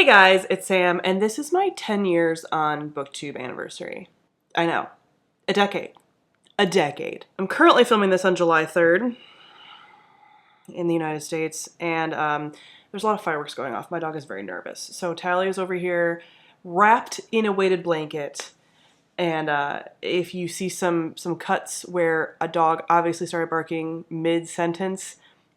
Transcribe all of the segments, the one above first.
Hey guys, it's Sam, and this is my 10 years on Booktube anniversary. I know. A decade. A decade. I'm currently filming this on July 3rd in the United States, and there's a lot of fireworks going off. My dog is very nervous. So Tally is over here wrapped in a weighted blanket, and if you see some cuts where a dog obviously started barking mid-sentence,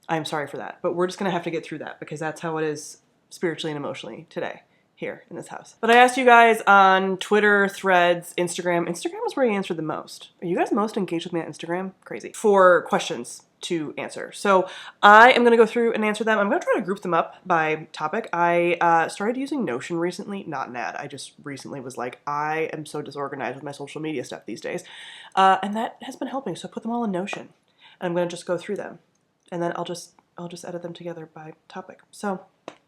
I'm sorry for that. But we're just going to have to get through that because that's how it is spiritually and emotionally today here in this house. But I asked you guys on Twitter, Threads, Instagram. Instagram is where you answered the most. Are you guys most engaged with me on Instagram? Crazy. For questions to answer. So I am going to go through and answer them. I'm going to try to group them up by topic. I started using Notion recently, not an ad. I just recently was like, I am so disorganized with my social media stuff these days. And that has been helping. So I put them all in Notion and I'm going to just go through them and then I'll just edit them together by topic. So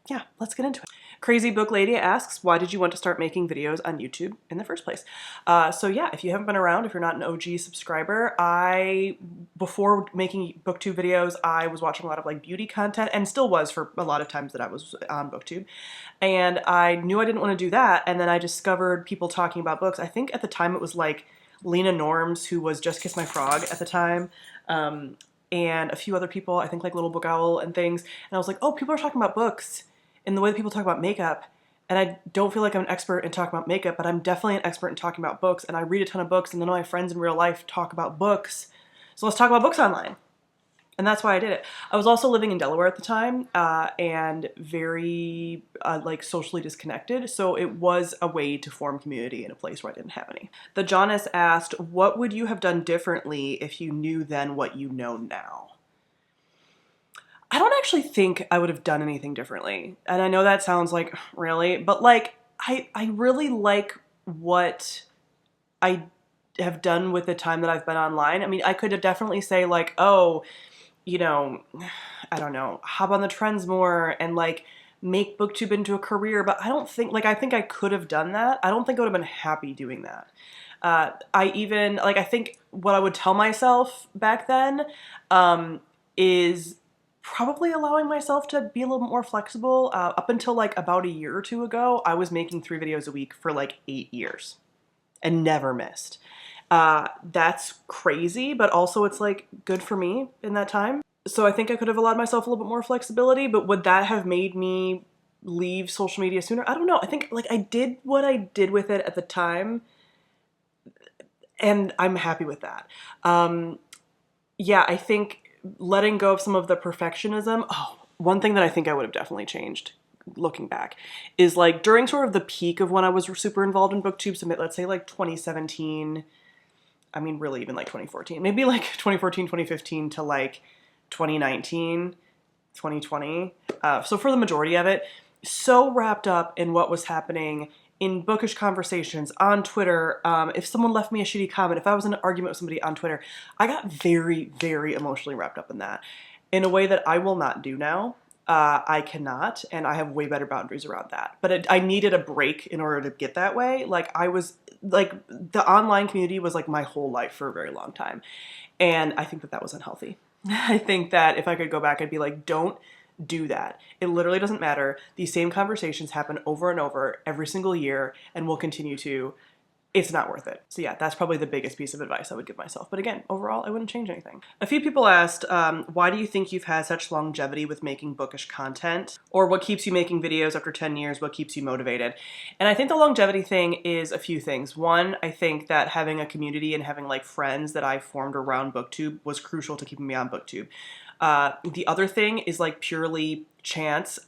yeah, let's get into it. Crazy Book Lady asks, why did you want to start making videos on YouTube in the first place? So yeah, if you haven't been around, if you're not an OG subscriber, before making BookTube videos, I was watching a lot of like beauty content and still was for a lot of times that I was on BookTube. And I knew I didn't want to do that. And then I discovered people talking about books. I think at the time it was like Lena Norms, who was Just Kiss My Frog at the time. And a few other people, I think like Little Book Owl and things. And I was like, oh, people are talking about books in the way that people talk about makeup. And I don't feel like I'm an expert in talking about makeup, but I'm definitely an expert in talking about books. And I read a ton of books and then all my friends in real life talk about books. So let's talk about books online. And that's why I did it. I was also living in Delaware at the time and very like socially disconnected. So it was a way to form community in a place where I didn't have any. The Jonas asked, what would you have done differently if you knew then what you know now? I don't actually think I would have done anything differently. And I know that sounds like, really? But like, I really like what I have done with the time that I've been online. I mean, I could definitely say like, oh, you know, I don't know, hop on the trends more and like make BookTube into a career. But I don't think, like, I think I could have done that. I don't think I would have been happy doing that. I think what I would tell myself back then is probably allowing myself to be a little more flexible. Up until like about a year or two ago, I was making 3 videos a week for like 8 years and never missed. That's crazy, but also it's like good for me in that time. So I think I could have allowed myself a little bit more flexibility, but would that have made me leave social media sooner? I don't know. I think like I did what I did with it at the time and I'm happy with that. Yeah, I think letting go of some of the perfectionism. Oh, one thing that I think I would have definitely changed looking back is like during sort of the peak of when I was super involved in BookTube, so let's say like 2017, I mean really even like 2014, maybe like 2014, 2015 to like 2019, 2020. So for the majority of it, so wrapped up in what was happening in bookish conversations on Twitter. If someone left me a shitty comment, if I was in an argument with somebody on Twitter, I got very, very emotionally wrapped up in that in a way that I will not do now. I cannot, and I have way better boundaries around that. But I needed a break in order to get that way. Like I was, like the online community was like my whole life for a very long time. And I think that that was unhealthy. I think that if I could go back, I'd be like, don't do that. It literally doesn't matter. These same conversations happen over and over every single year and will continue to. It's not worth it. So yeah, that's probably the biggest piece of advice I would give myself. But again, overall, I wouldn't change anything. A few people asked, why do you think you've had such longevity with making bookish content? Or what keeps you making videos after 10 years? What keeps you motivated? And I think the longevity thing is a few things. One, I think that having a community and having like friends that I formed around BookTube was crucial to keeping me on BookTube. The other thing is like purely chance.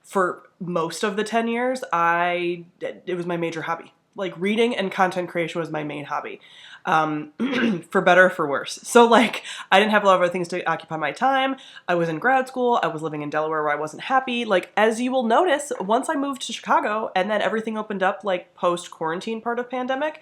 For most of the 10 years, it was my major hobby. Like reading and content creation was my main hobby, for better or for worse. So like I didn't have a lot of other things to occupy my time. I was in grad school. I was living in Delaware where I wasn't happy. Like as you will notice, once I moved to Chicago and then everything opened up like post quarantine part of pandemic,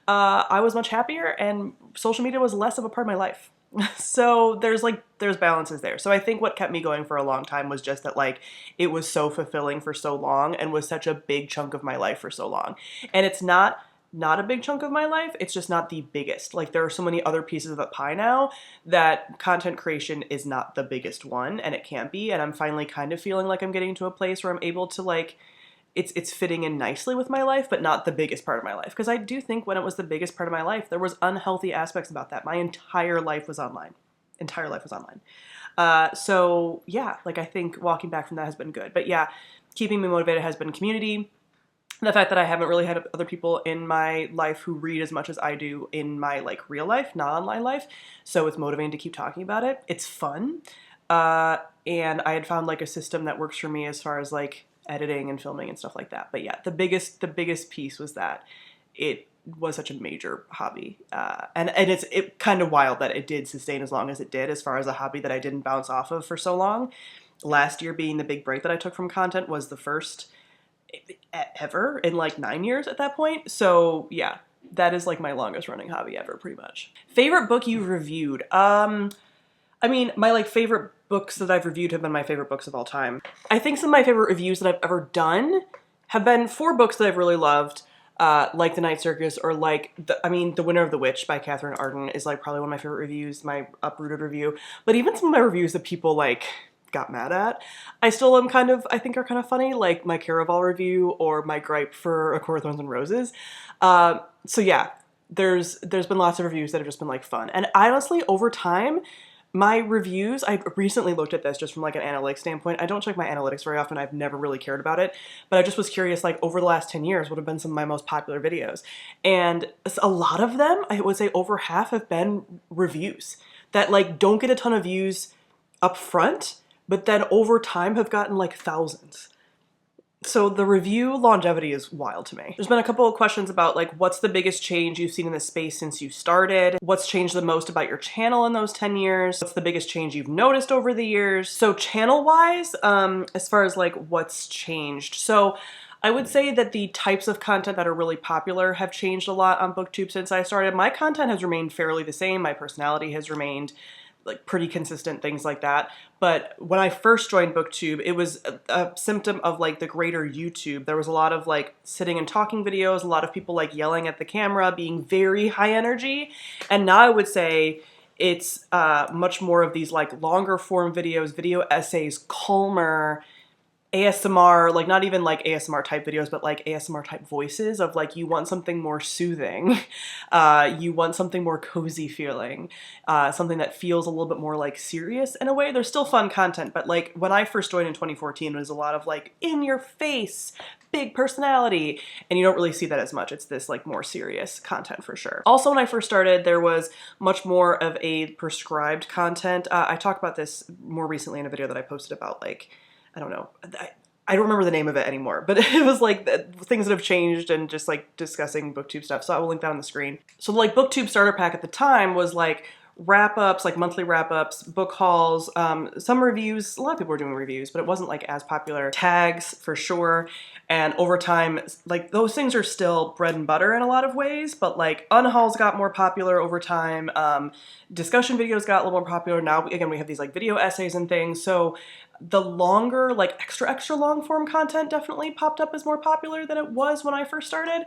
I was much happier and social media was less of a part of my life. So there's balances there. So I think what kept me going for a long time was just that like it was so fulfilling for so long and was such a big chunk of my life for so long. And it's not a big chunk of my life. It's just not the biggest. Like there are so many other pieces of the pie now that content creation is not the biggest one and it can't be. And I'm finally kind of feeling like I'm getting to a place where I'm able to like it's fitting in nicely with my life, but not the biggest part of my life. Because I do think when it was the biggest part of my life, there was unhealthy aspects about that. My entire life was online. Entire life was online. So yeah, like I think walking back from that has been good. But yeah, keeping me motivated has been community. The fact that I haven't really had other people in my life who read as much as I do in my like real life, not online life. So it's motivating to keep talking about it. It's fun. And I had found like a system that works for me as far as like editing and filming and stuff like that. But yeah, the biggest piece was that it was such a major hobby. And it's kind of wild that it did sustain as long as it did, as far as a hobby that I didn't bounce off of for so long. Last year being the big break that I took from content was the first ever in like 9 years at that point. So yeah, that is like my longest running hobby ever, pretty much. Favorite book you've reviewed? I mean, my like favorite books that I've reviewed have been my favorite books of all time. I think some of my favorite reviews that I've ever done have been 4 books that I've really loved, like The Night Circus, or like, The Winner of the Witch by Catherine Arden is like probably one of my favorite reviews, my uprooted review. But even some of my reviews that people like got mad at, I still am I think are kind of funny, like my Caraval review or my gripe for A Court of Thorns and Roses. So yeah, there's been lots of reviews that have just been like fun. And honestly, over time, my reviews, I recently looked at this just from like an analytics standpoint. I don't check my analytics very often. I've never really cared about it, but I just was curious, like over the last 10 years, what have been some of my most popular videos? And a lot of them, I would say over half, have been reviews that like don't get a ton of views up front, but then over time have gotten like thousands. So the review longevity is wild to me. There's been a couple of questions about like, what's the biggest change you've seen in this space since you started? What's changed the most about your channel in those 10 years? What's the biggest change you've noticed over the years? So channel-wise, as far as like what's changed. So I would say that the types of content that are really popular have changed a lot on BookTube since I started. My content has remained fairly the same. My personality has remained like pretty consistent, things like that. But when I first joined BookTube, it was a symptom of like the greater YouTube. There was a lot of like sitting and talking videos, a lot of people like yelling at the camera, being very high energy. And now I would say it's much more of these like longer form videos, video essays, calmer, ASMR, like not even like ASMR type videos, but like ASMR type voices of like, you want something more soothing, you want something more cozy feeling, something that feels a little bit more like serious in a way. There's still fun content, but like when I first joined in 2014, it was a lot of like in your face, big personality, and you don't really see that as much. It's this like more serious content for sure. Also, when I first started, there was much more of a prescribed content. I talked about this more recently in a video that I posted about like, I don't know, I don't remember the name of it anymore, but it was like things that have changed and just like discussing BookTube stuff. So I will link that on the screen. So like BookTube starter pack at the time was like wrap-ups, like monthly wrap-ups, book hauls, some reviews. A lot of people were doing reviews, but it wasn't like as popular. Tags for sure. And over time, like those things are still bread and butter in a lot of ways, but like unhauls got more popular over time. Discussion videos got a little more popular. Now, again, we have these like video essays and things. So the longer, like extra long form content definitely popped up as more popular than it was when I first started.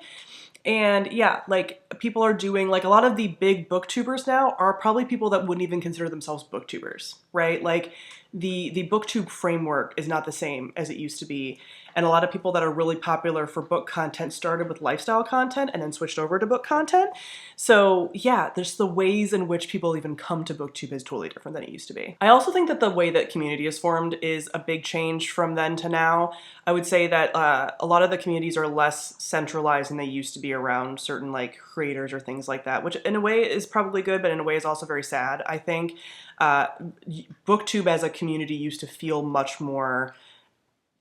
And yeah, like people are doing, like a lot of the big booktubers now are probably people that wouldn't even consider themselves booktubers, right? Like the booktube framework is not the same as it used to be. And a lot of people that are really popular for book content started with lifestyle content and then switched over to book content. So yeah, there's the ways in which people even come to BookTube is totally different than it used to be. I also think that the way that community is formed is a big change from then to now. I would say that a lot of the communities are less centralized than they used to be around certain like creators or things like that, which in a way is probably good, but in a way is also very sad. I think BookTube as a community used to feel much more,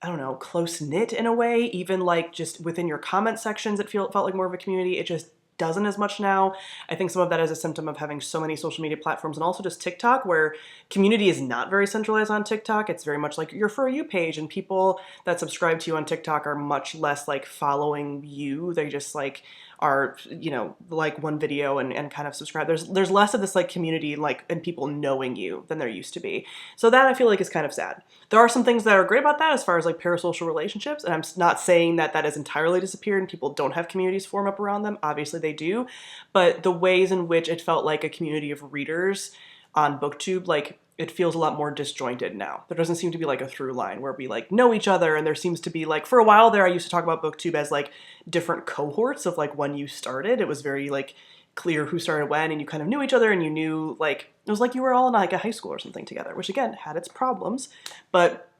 I don't know, close-knit in a way. Even like just within your comment sections, it felt like more of a community. It just doesn't as much now. I think some of that is a symptom of having so many social media platforms, and also just TikTok, where community is not very centralized on TikTok. It's very much like your For You page, and people that subscribe to you on TikTok are much less like following you. They just like are, you know, like one video and kind of subscribe. There's less of this like community like and people knowing you than there used to be. So that I feel like is kind of sad. There are some things that are great about that as far as like parasocial relationships, and I'm not saying that that has entirely disappeared and people don't have communities form up around them. Obviously they do, but the ways in which it felt like a community of readers on BookTube, like it feels a lot more disjointed now. There doesn't seem to be like a through line where we like know each other, and there seems to be like, for a while there, I used to talk about BookTube as like different cohorts of like when you started. It was very like clear who started when, and you kind of knew each other, and you knew like, it was like you were all in like a high school or something together, which again had its problems, but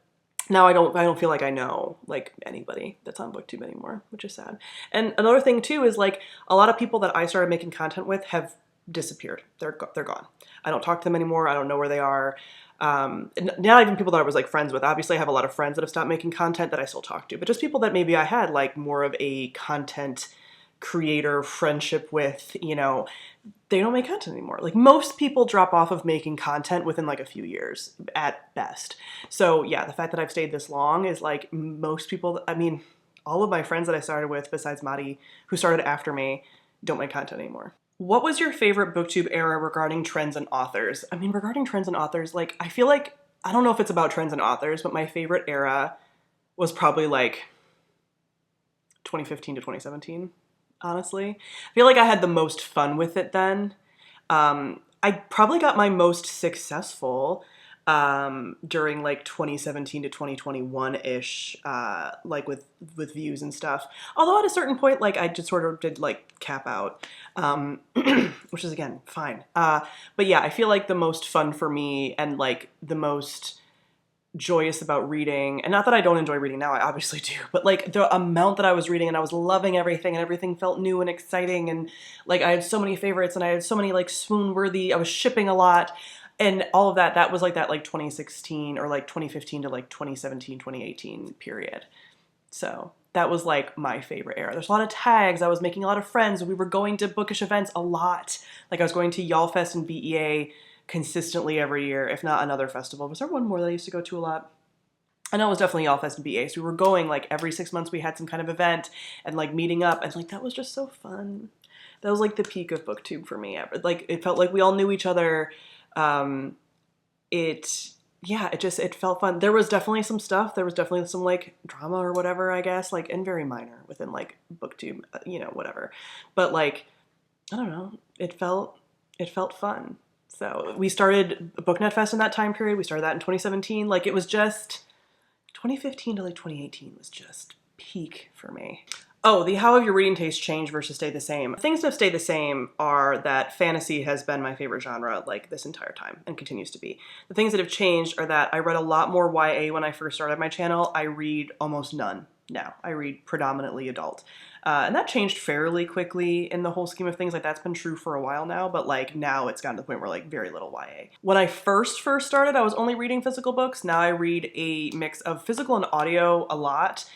now I don't feel like I know like anybody that's on BookTube anymore, which is sad. And another thing too is like a lot of people that I started making content with have disappeared. They're gone. I don't talk to them anymore. I don't know where they are. Not even people that I was like friends with. Obviously, I have a lot of friends that have stopped making content that I still talk to, but just people that maybe I had like more of a content creator friendship with, you know, they don't make content anymore. Like most people drop off of making content within like a few years at best. So yeah, the fact that I've stayed this long is like most people, I mean, all of my friends that I started with besides Madi, who started after me, don't make content anymore. What was your favorite BookTube era regarding trends and authors? I mean, regarding trends and authors, like I feel like, I don't know if it's about trends and authors, but my favorite era was probably like 2015 to 2017. Honestly, I feel like I had the most fun with it then. I probably got my most successful during like 2017 to 2021-ish, like with views and stuff. Although at a certain point, like I just sort of did like cap out, which is again, fine. But yeah, I feel like the most fun for me and like the most joyous about reading, and not that I don't enjoy reading now, I obviously do, but like the amount that I was reading and I was loving everything and everything felt new and exciting, and like I had so many favorites and I had so many like swoon-worthy, I was shipping a lot and all of that, that was like that like 2016 or like 2015 to like 2017, 2018 period. So that was like my favorite era. There's a lot of tags, I was making a lot of friends, we were going to Bookish events a lot. Like I was going to Y'all Fest and BEA consistently every year, if not another festival. Was there one more that I used to go to a lot? I know it was definitely Y'all Fest and BA. So we were going like every 6 months we had some kind of event and like meeting up, and like that was just so fun. That was like the peak of BookTube for me ever. Like it felt like we all knew each other. It felt fun. There was definitely some stuff. There was definitely some like drama or whatever, I guess, like, and very minor within like BookTube, you know, whatever. But like, I don't know, it felt fun. So we started BookNet Fest in that time period. We started that in 2017. Like it was just 2015 to like 2018 was just peak for me. Oh, how have your reading tastes changed versus stayed the same? Things that have stayed the same are that fantasy has been my favorite genre like this entire time and continues to be. The things that have changed are that I read a lot more YA when I first started my channel. I read almost none now. I read predominantly adult. And that changed fairly quickly in the whole scheme of things. Like that's been true for a while now, but like now it's gotten to the point where like very little YA. When I first started, I was only reading physical books. Now I read a mix of physical and audio a lot,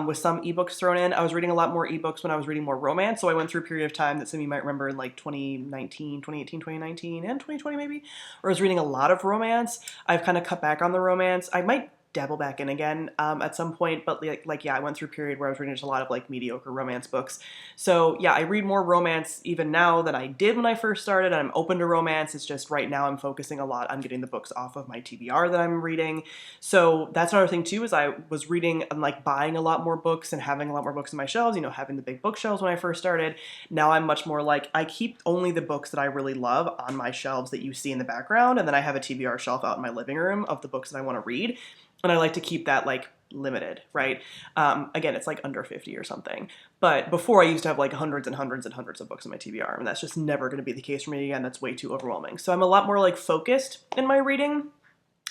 with some ebooks thrown in. I was reading a lot more ebooks when I was reading more romance. So I went through a period of time that some of you might remember in like 2019, 2018, 2019, and 2020 maybe, where I was reading a lot of romance. I've kind of cut back on the romance. I might dabble back in again at some point, but yeah, I went through a period where I was reading just a lot of like mediocre romance books. So yeah, I read more romance even now than I did when I first started, and I'm open to romance. It's just right now I'm focusing a lot on getting the books off of my TBR that I'm reading. So that's another thing too, is I was reading and like buying a lot more books and having a lot more books in my shelves, you know, having the big bookshelves when I first started. Now I'm much more like, I keep only the books that I really love on my shelves that you see in the background, and then I have a TBR shelf out in my living room of the books that I want to read. And I like to keep that like limited, right? Again, it's like under 50 or something. But before I used to have like hundreds and hundreds and hundreds of books in my TBR, and that's just never going to be the case for me again. That's way too overwhelming. So I'm a lot more like focused in my reading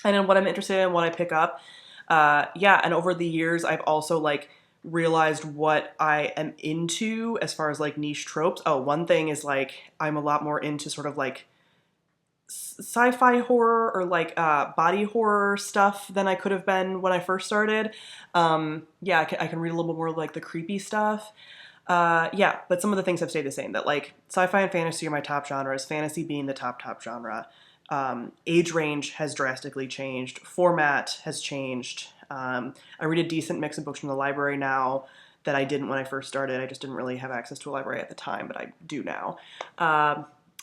and in what I'm interested in, what I pick up. Yeah, and over the years, I've also like realized what I am into as far as like niche tropes. Oh, one thing is like I'm a lot more into sort of like sci-fi horror or like body horror stuff than I could have been when I first started. Yeah, I can read a little bit more like the creepy stuff. Yeah, but some of the things have stayed the same. That like sci-fi and fantasy are my top genres, fantasy being the top genre. Age range has drastically changed. Format has changed. I read a decent mix of books from the library now that I didn't when I first started. I just didn't really have access to a library at the time, but I do now.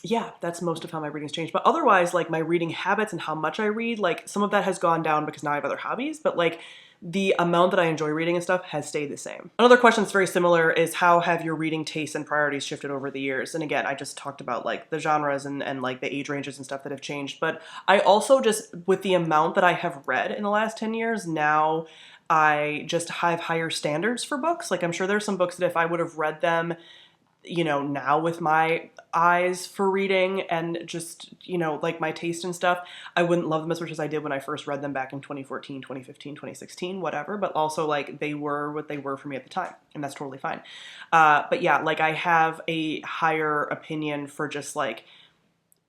Yeah, that's most of how my reading's changed. But otherwise, like my reading habits and how much I read, like some of that has gone down because now I have other hobbies. But like the amount that I enjoy reading and stuff has stayed the same. Another question that's very similar is how have your reading tastes and priorities shifted over the years? And again, I just talked about like the genres and like the age ranges and stuff that have changed, but I also just, with the amount that I have read in the last 10 years, now I just have higher standards for books. Like I'm sure there's some books that if I would have read them, you know, now with my eyes for reading and just, you know, like my taste and stuff, I wouldn't love them as much as I did when I first read them back in 2014, 2015, 2016, whatever. But also like they were what they were for me at the time, and that's totally fine. But yeah, like I have a higher opinion for just like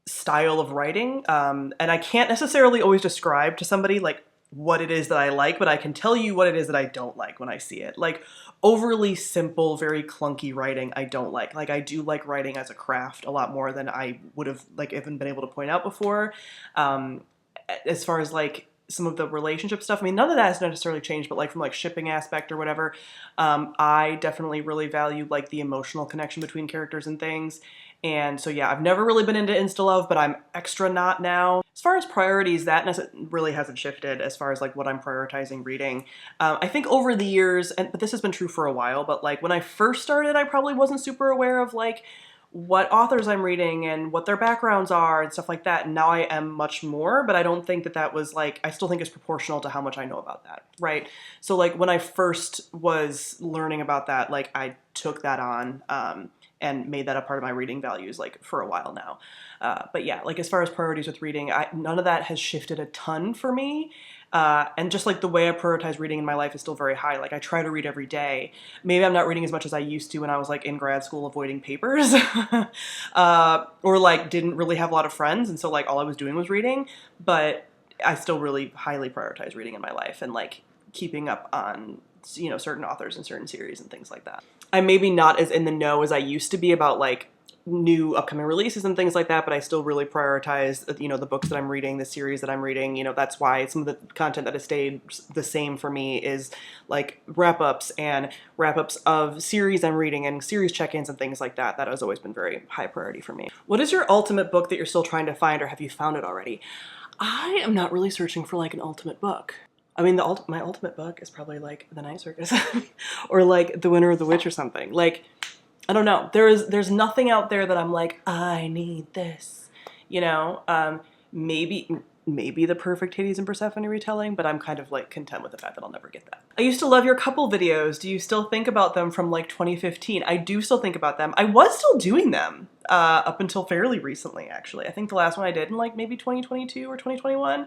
style of writing. And I can't necessarily always describe to somebody like what it is that I like, but I can tell you what it is that I don't like when I see it. Like overly simple, very clunky writing, I don't like. Like I do like writing as a craft a lot more than I would have like even been able to point out before. As far as like some of the relationship stuff, I mean, none of that has necessarily changed, but like from like shipping aspect or whatever, I definitely really value like the emotional connection between characters and things. And so, yeah, I've never really been into insta-love, but I'm extra not now. As far as priorities, that really hasn't shifted as far as like what I'm prioritizing reading. I think over the years, but this has been true for a while, but like when I first started, I probably wasn't super aware of like what authors I'm reading and what their backgrounds are and stuff like that. And now I am much more, but I don't think that was like, I still think it's proportional to how much I know about that, right? So like when I first was learning about that, like I took that on, and made that a part of my reading values like for a while now. But yeah, like as far as priorities with reading, none of that has shifted a ton for me. And just like the way I prioritize reading in my life is still very high. Like I try to read every day. Maybe I'm not reading as much as I used to when I was like in grad school avoiding papers or like didn't really have a lot of friends. And so like all I was doing was reading, but I still really highly prioritize reading in my life and like keeping up on, you know, certain authors and certain series and things like that. I'm maybe not as in the know as I used to be about like new upcoming releases and things like that, but I still really prioritize, you know, the books that I'm reading, the series that I'm reading. You know, that's why some of the content that has stayed the same for me is like wrap-ups of series I'm reading and series check-ins and things like that. That has always been very high priority for me. What is your ultimate book that you're still trying to find, or have you found it already? I am not really searching for like an ultimate book. I mean, my ultimate book is probably like The Night Circus or like The Winter of the Witch or something. Like, I don't know. There's nothing out there that I'm like, I need this, you know? Maybe the perfect Hades and Persephone retelling, but I'm kind of like content with the fact that I'll never get that. I used to love your couple videos. Do you still think about them from like 2015? I do still think about them. I was still doing them up until fairly recently, actually. I think the last one I did in like maybe 2022 or 2021.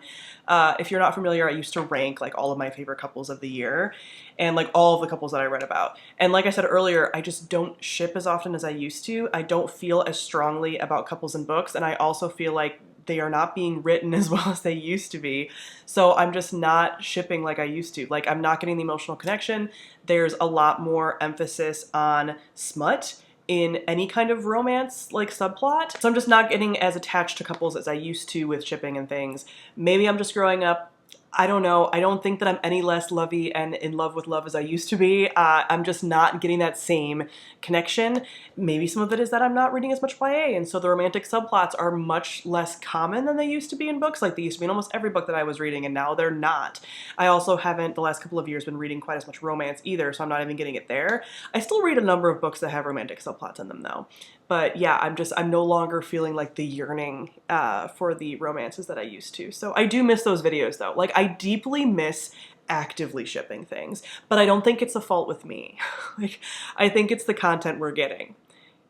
If you're not familiar, I used to rank like all of my favorite couples of the year and like all of the couples that I read about. And like I said earlier, I just don't ship as often as I used to. I don't feel as strongly about couples in books, and I also feel like they are not being written as well as they used to be. So I'm just not shipping like I used to. Like I'm not getting the emotional connection. There's a lot more emphasis on smut in any kind of romance like subplot. So I'm just not getting as attached to couples as I used to with shipping and things. Maybe I'm just growing up. I don't know. I don't think that I'm any less lovey and in love with love as I used to be. I'm just not getting that same connection. Maybe some of it is that I'm not reading as much YA, and so the romantic subplots are much less common than they used to be in books. Like they used to be in almost every book that I was reading, and now they're not. I also haven't, the last couple of years, been reading quite as much romance either, so I'm not even getting it there. I still read a number of books that have romantic subplots in them though. But yeah, I'm no longer feeling like the yearning for the romances that I used to. So I do miss those videos though. Like I deeply miss actively shipping things, but I don't think it's a fault with me. Like I think it's the content we're getting.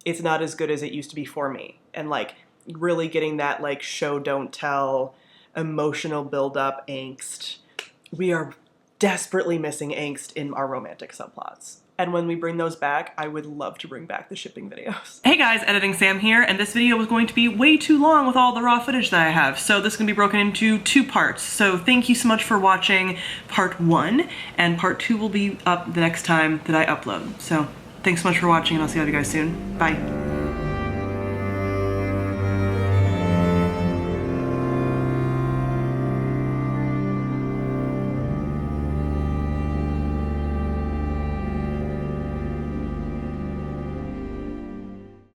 It's not as good as it used to be for me. And like really getting that like show don't tell, emotional buildup angst. We are desperately missing angst in our romantic subplots. And when we bring those back, I would love to bring back the shipping videos. Hey guys, Editing Sam here, and this video was going to be way too long with all the raw footage that I have, so this is gonna be broken into 2 parts. So thank you so much for watching part 1, and part 2 will be up the next time that I upload. So thanks so much for watching, and I'll see all of you guys soon. Bye.